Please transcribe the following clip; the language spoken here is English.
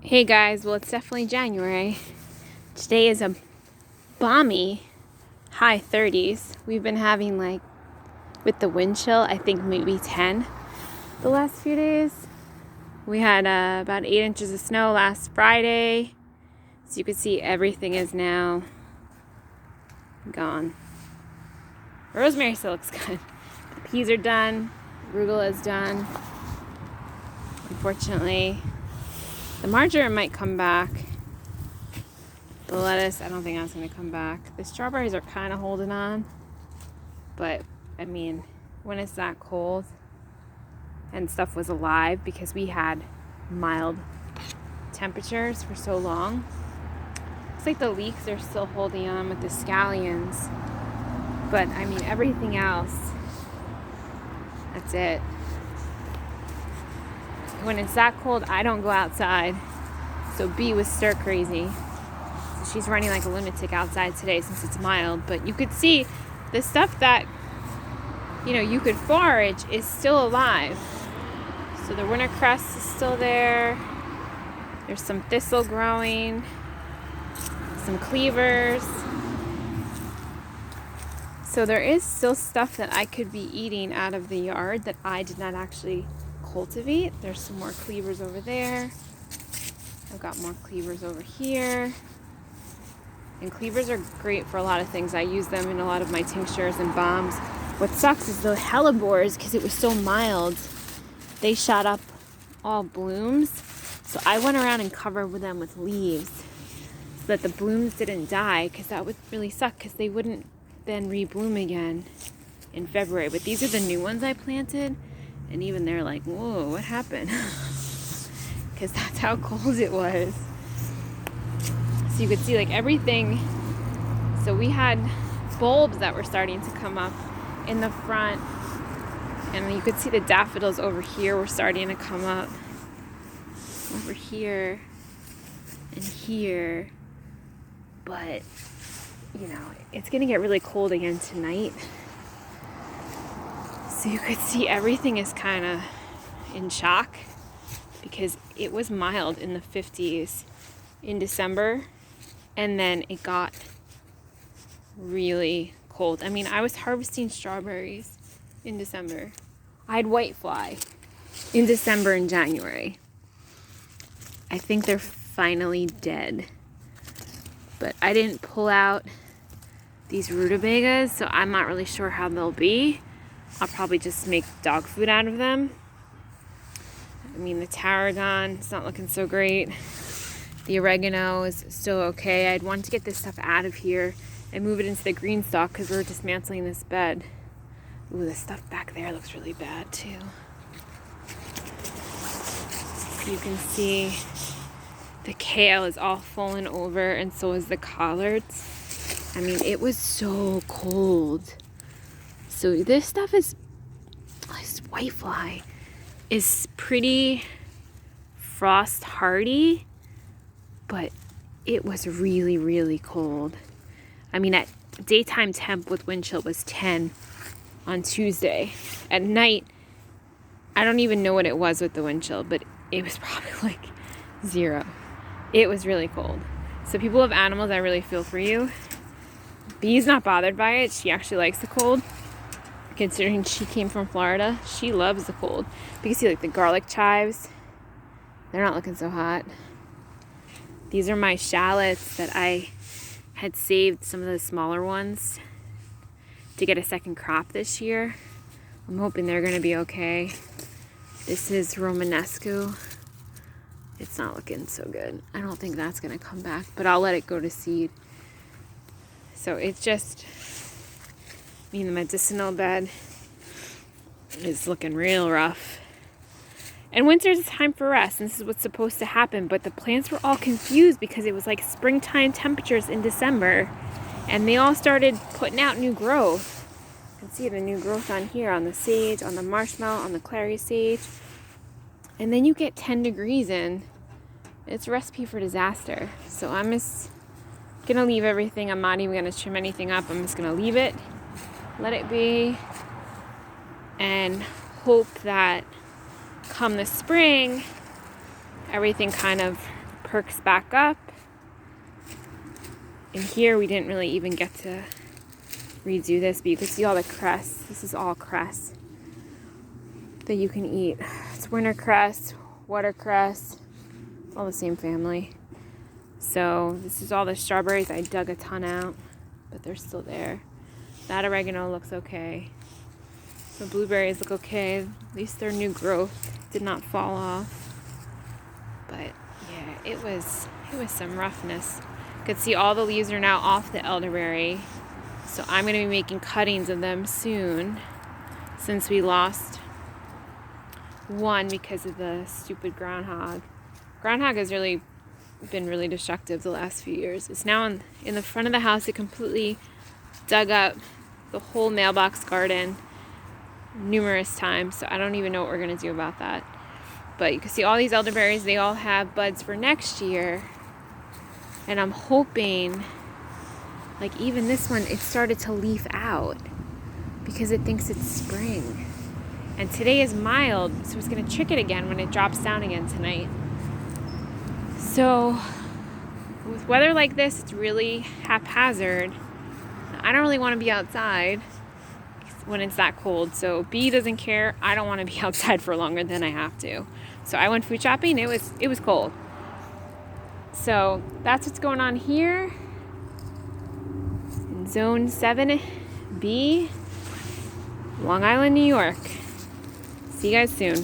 Hey guys, well it's definitely January. Today is a balmy high 30s. We've been having with the wind chill, I think maybe 10 the last few days. We had about 8 inches of snow last Friday. So you can see everything is now gone. Rosemary still looks good. The peas are done. Arugula is done. Unfortunately, the marjoram might come back. The lettuce, I don't think that's going to come back. The strawberries are kind of holding on. But, I mean, when it's that cold and stuff was alive because we had mild temperatures for so long. Looks like the leeks are still holding on with the scallions. But, I mean, everything else, that's it. When it's that cold, I don't go outside. So B was stir crazy. So she's running like a lunatic outside today since it's mild. But you could see the stuff that, you could forage is still alive. So the winter cress is still there. There's some thistle growing. Some cleavers. So there is still stuff that I could be eating out of the yard that I did not actually cultivate. There's some more cleavers over there. I've got more cleavers over here. And cleavers are great for a lot of things. I use them in a lot of my tinctures and balms. What sucks is the hellebores, because it was so mild, they shot up all blooms. So I went around and covered them with leaves so that the blooms didn't die, because that would really suck because they wouldn't then rebloom again in February. But these are the new ones I planted, and even they're like, whoa, what happened? Because that's how cold it was. So you could see everything. So we had bulbs that were starting to come up in the front, and you could see the daffodils over here were starting to come up over here and here. But it's gonna get really cold again tonight. So you could see everything is kind of in shock because it was mild in the 50s in December, and then it got really cold. I mean, I was harvesting strawberries in December. I had whitefly in December and January. I think they're finally dead. But I didn't pull out these rutabagas, so I'm not really sure how they'll be. I'll probably just make dog food out of them. I mean, the tarragon, it's not looking so great. The oregano is still okay. I'd want to get this stuff out of here and move it into the green stock because we're dismantling this bed. Ooh, the stuff back there looks really bad too. You can see the kale is all fallen over, and so is the collards. I mean, it was so cold. So this stuff this whitefly is pretty frost hardy, but it was really, really cold. I mean, at daytime temp with wind chill was 10 on Tuesday. At night, I don't even know what it was with the wind chill, but it was probably 0. It was really cold. So people with animals, I really feel for you. Bee's not bothered by it. She actually likes the cold. Considering she came from Florida, she loves the cold. But you can see the garlic chives. They're not looking so hot. These are my shallots that I had saved, some of the smaller ones, to get a second crop this year. I'm hoping they're going to be okay. This is Romanesco. It's not looking so good. I don't think that's going to come back, but I'll let it go to seed. So it's just, the medicinal bed is looking real rough. And winter's time for rest, and this is what's supposed to happen, but the plants were all confused because it was springtime temperatures in December, and they all started putting out new growth. You can see the new growth on here, on the sage, on the marshmallow, on the clary sage. And then you get 10 degrees in. It's a recipe for disaster. So I'm just going to leave everything. I'm not even going to trim anything up. I'm just going to leave it, let it be, and hope that come the spring, everything kind of perks back up. And here we didn't really even get to redo this, but you can see all the cress. This is all cress that you can eat. It's winter cress, watercress, it's all the same family. So this is all the strawberries. I dug a ton out, but they're still there. That oregano looks okay. The blueberries look okay. At least they're new growth. Did not fall off. But yeah, it was some roughness. You could see all the leaves are now off the elderberry. So I'm going to be making cuttings of them soon, since we lost one because of the stupid groundhog. Groundhog has really been really destructive the last few years. It's now in the front of the house. It completely dug up the whole mailbox garden numerous times. So I don't even know what we're going to do about that. But you can see all these elderberries. They all have buds for next year. And I'm hoping, like even this one, it started to leaf out because it thinks it's spring. And today is mild, so it's going to trick it again when it drops down again tonight. So with weather like this, it's really haphazard. I don't really want to be outside when it's that cold. So B doesn't care. I don't want to be outside for longer than I have to. So I went food shopping. It was cold. So that's what's going on here in Zone 7B, Long Island, New York. See you guys soon.